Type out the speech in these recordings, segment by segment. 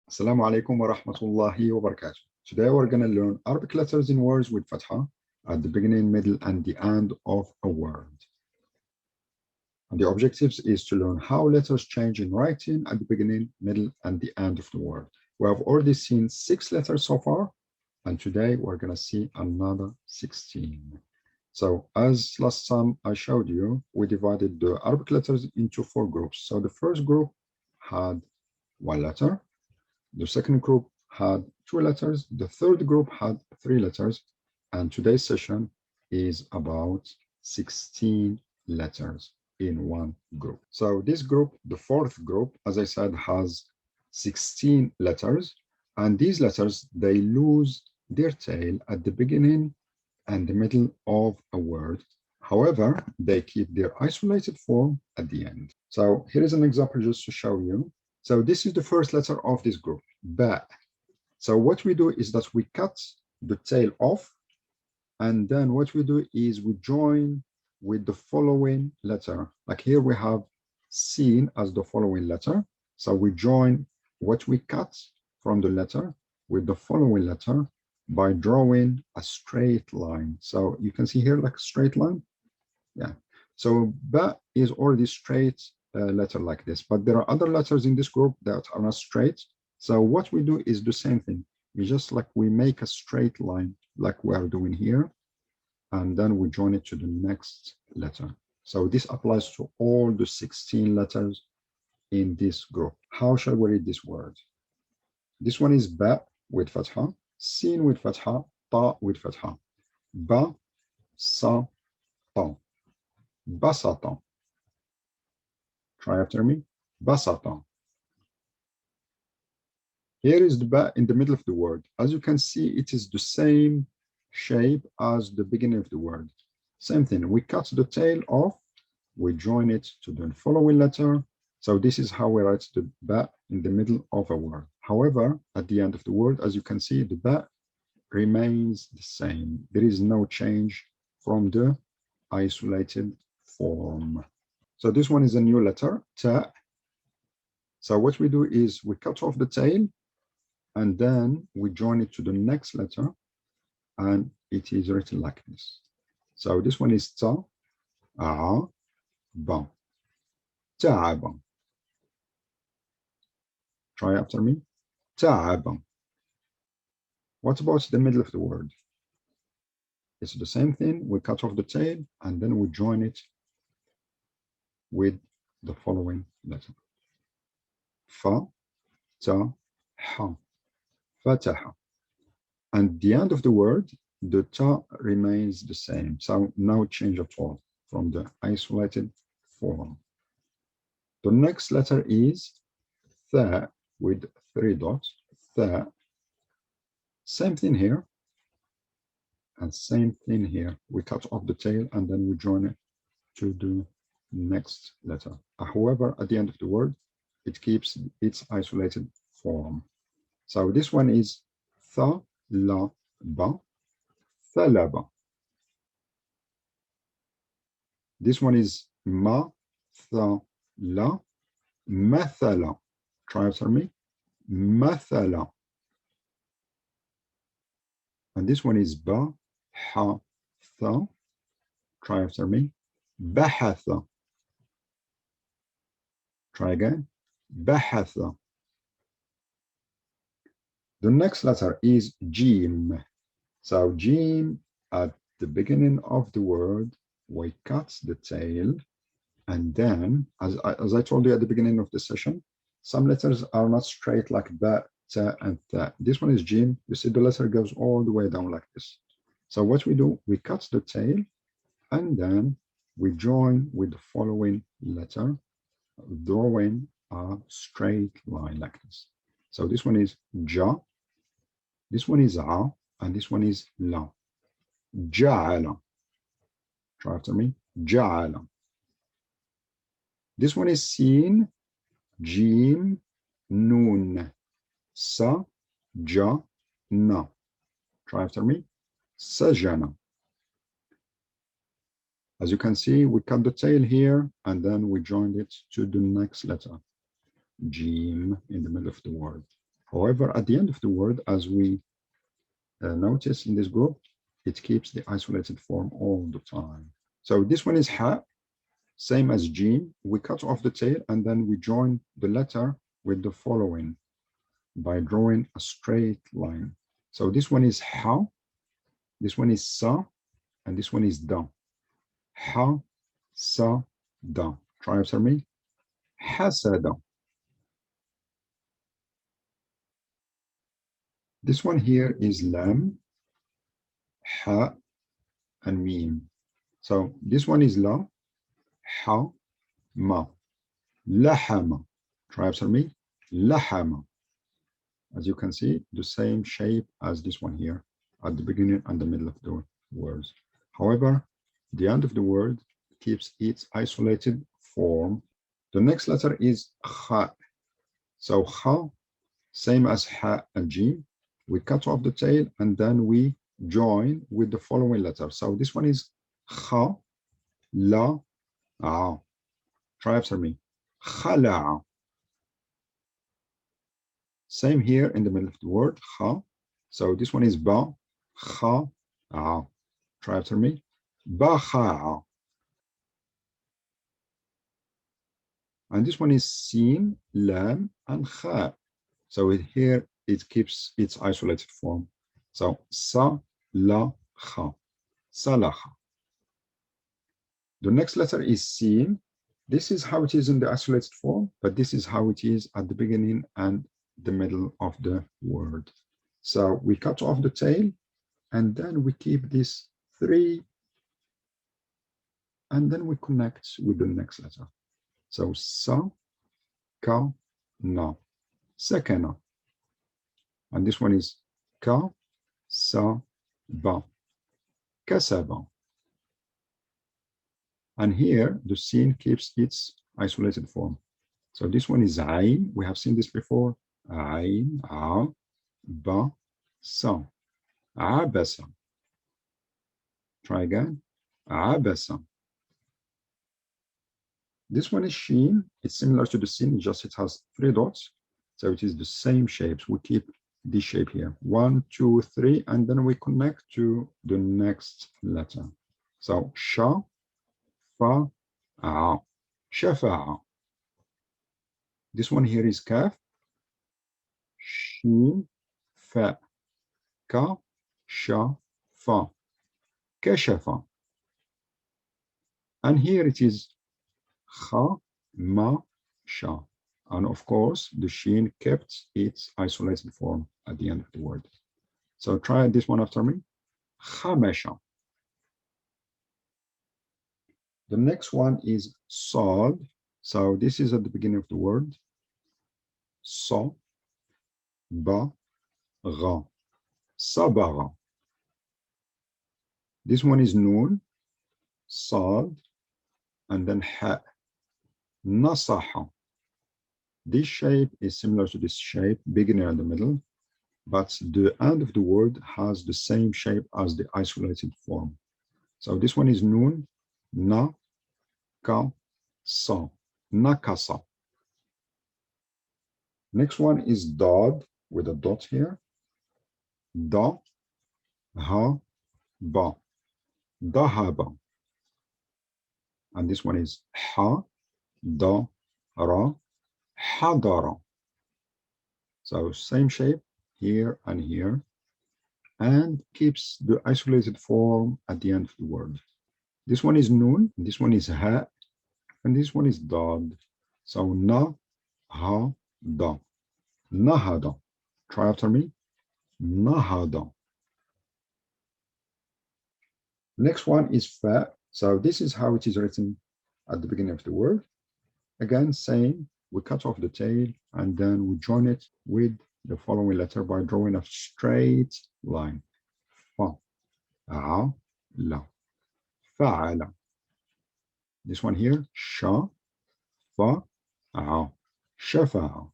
Assalamu alaikum wa rahmatullahi wa barakatuh. Today we're going to learn Arabic letters in words with fatha at the beginning, middle, and the end of a word. And the objectives is to learn how letters change in writing at the beginning, middle, and the end of the word. We have already seen 6 letters so far, and today we're going to see another 16. So as last time I showed you, we divided the Arabic letters into 4 groups. So the first group had 1 letter. The second group had 2 letters. The third group had 3 letters. And today's session is about 16 letters in one group. So this group, the fourth group, as I said, has 16 letters. And these letters, they lose their tail at the beginning and the middle of a word. However, they keep their isolated form at the end. So here is an example just to show you. So this is the first letter of this group, ba. So what we do is that we cut the tail off, and then what we do is we join with the following letter. Like here we have sin as the following letter. So we join what we cut from the letter with the following letter by drawing a straight line. So you can see here like a straight line. Yeah. So ba is already straight letter like this, but there are other letters in this group that are not straight. So what we do is the same thing. We just like we make a straight line like we are doing here, and then we join it to the next letter. So this applies to all the 16 letters in this group. How shall we read this word? This one is ba with fatha, sin with fatha, ta with fatha. Ba, sa, ta. Basata. Try after me. Basata. Here is the ba in the middle of the word. As you can see, it is the same shape as the beginning of the word. Same thing. We cut the tail off. We join it to the following letter. So this is how we write the ba in the middle of a word. However, at the end of the word, as you can see, the ba remains the same. There is no change from the isolated form. So this one is a new letter, ta. So what we do is we cut off the tail, and then we join it to the next letter, and it is written like this. So this one is ta, a, ba, ta'aba. Try after me. Ta'aba. What about the middle of the word? It's the same thing. We cut off the tail, and then we join it with the following letter. Fa, ta, ha. Fataha. And the end of the word, the ta remains the same. So no change at all from the isolated form. The next letter is tha with 3 dots. Tha. Same thing here. And same thing here. We cut off the tail and then we join it to the next letter. However, at the end of the word, it keeps its isolated form. So this one is tha, la, ba, thalaba. This one is ma, tha, la, mathala. Try after me. Mathala. And this one is ba, ha, tha. Try after me. Bahatha. Try again. Bahatha. The next letter is jim. So jim, at the beginning of the word, we cut the tail, and then, as I told you at the beginning of the session, some letters are not straight like ba, ta, and tha. This one is jim. You see the letter goes all the way down like this. So what we do, we cut the tail, and then we join with the following letter, drawing a straight line like this. So this one is ja, this one is a, and this one is la. Ja'ala. Try after me. Ja'ala. This one is sin, jim, nun. Sa, ja, na. Try after me. Sajana. As you can see, we cut the tail here, and then we joined it to the next letter. Jim in the middle of the word. However, at the end of the word, as we notice in this group, it keeps the isolated form all the time. So this one is ha, same as jim. We cut off the tail and then we join the letter with the following by drawing a straight line. So this one is ha, this one is sa, and this one is da. Ha, sa, da. Try after me. Hasada. This one here is lam, ha, and mim. So this one is la, ha, ma. Lahama. Try after me. Lahama. As you can see, the same shape as this one here at the beginning and the middle of the words. However, the end of the word keeps its isolated form. The next letter is kha. So kha, same as ha and jim. We cut off the tail and then we join with the following letter. So this one is kha, la, a. Try after me. Khala'a. Same here in the middle of the word, kha. So this one is ba, kha, a. Try after me. Bakha'a. And this one is sin, lam, and kha. So here it keeps its isolated form. So sa, la, kha. Salaha. The next letter is sin. This is how it is in the isolated form, but this is how it is at the beginning and the middle of the word. So we cut off the tail and then we keep this 3 and then we connect with the next letter. So sa, ka, na, sakana. And this one is ka, sa, ba, kasaba. And here the sin keeps its isolated form. So this one is ain. We have seen this before. Ain, a, ba, sa. Abasa. Try again. Abasa. This one is sheen. It's similar to the sin, just it has 3 dots. So it is the same shapes. We keep this shape here. 1, 2, 3, and then we connect to the next letter. So sha, fa, a, shafa'a. This one here is kaf, shin, fa, ka, sha, fa, kashafa. And here it is kha, ma, sha. And of course, the shin kept its isolated form at the end of the word. So try this one after me. Khamasha. The next one is sad. So this is at the beginning of the word. Sa, ba, ra, sabara. This one is noon, sad, and then ha, nasaha. This shape is similar to this shape, beginner in the middle, but the end of the word has the same shape as the isolated form. So this one is noon, na, ka, sa, nakasa. Next one is dad with a dot here. Da, ha, ba, dahaba. And this one is ha, da, ra, hadara. So same shape here and here, and keeps the isolated form at the end of the word. This one is noon, this one is ha, and this one is dad. So na, ha, da, nahada. Try after me. Nahada. Next one is fa. So this is how it is written at the beginning of the word. Again, same. We cut off the tail and then we join it with the following letter by drawing a straight line. Fa, a, la, fa'ala. This one here, sha, fa, a, shafa'a.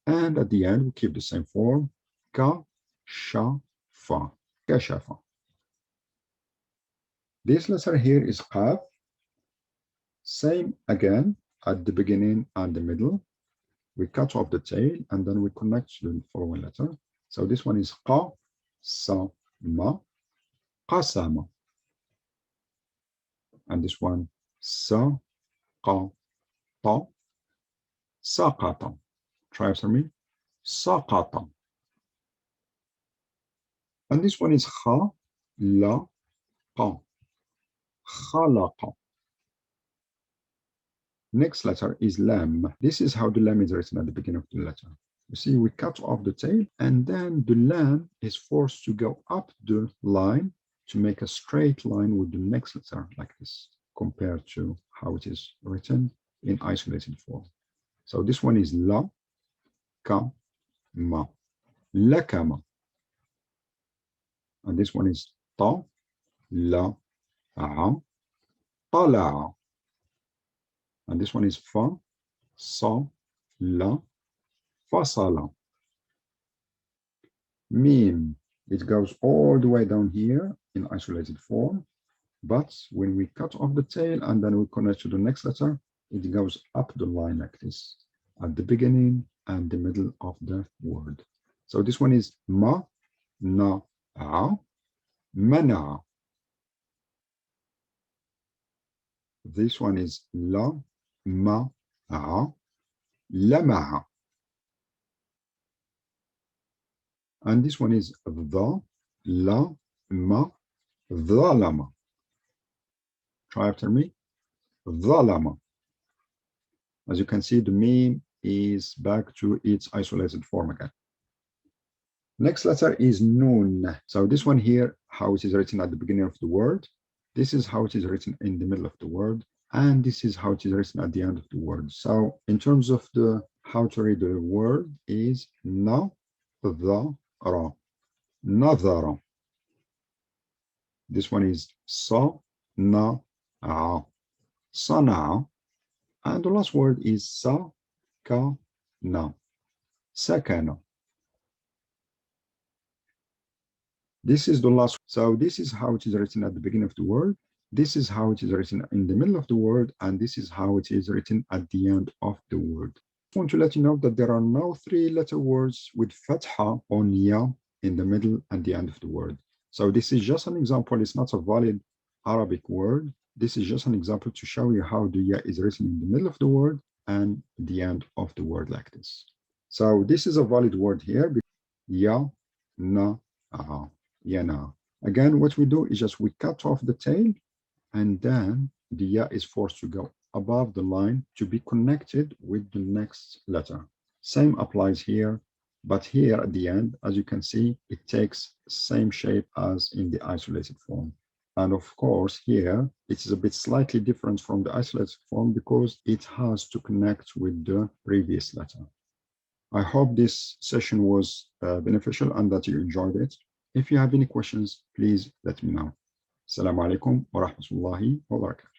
And at the end, we keep the same form, ka, sha, fa, kashafa. This letter here is qaf. Same again at the beginning and the middle. We cut off the tail and then we connect to the following letter. So this one is qa, sa, ma, qasama. And this one, sa, qa, ta, saqata. Try after me. Saqata. And this one is kha, la, qa, khalaqa. Next letter is lam. This is how the lam is written at the beginning of the letter. You see, we cut off the tail and then the lam is forced to go up the line to make a straight line with the next letter like this, compared to how it is written in isolated form. So this one is la, ka, ma, lakama. And this one is ta, la, a, tala'a. And this one is fa, sa, la, fasala. Mim, it goes all the way down here in isolated form, but when we cut off the tail and then we connect to the next letter, it goes up the line like this, at the beginning and the middle of the word. So this one is ma, na, a, mana. This one is la, ma, a, lama'a. And this one is the, la, ma, dhalama. Try after me. Dhalama. As you can see, the meme is back to its isolated form again. Next letter is nun. So this one here, how it is written at the beginning of the word. This is how it is written in the middle of the word. And this is how it is written at the end of the word. So in terms of the how to read the word is na, the, ra, nadhara. This one is sa, na, a, sana. And the last word is sa, ka, na, sakana. This is the last. So this is how it is written at the beginning of the word. This is how it is written in the middle of the word. And this is how it is written at the end of the word. I want to let you know that there are no 3-letter words with fatha on ya in the middle and the end of the word. So this is just an example. It's not a valid Arabic word. This is just an example to show you how the ya is written in the middle of the word and the end of the word like this. So this is a valid word here. Ya, na, a, yana. Again, what we do is just we cut off the tail and then the ya is forced to go above the line to be connected with the next letter. Same applies here, but here at the end, as you can see, it takes same shape as in the isolated form. And of course, here, it is a bit slightly different from the isolated form because it has to connect with the previous letter. I hope this session was beneficial and that you enjoyed it. If you have any questions, please let me know. Assalamu alaikum wa rahmatullahi wa barakatuh.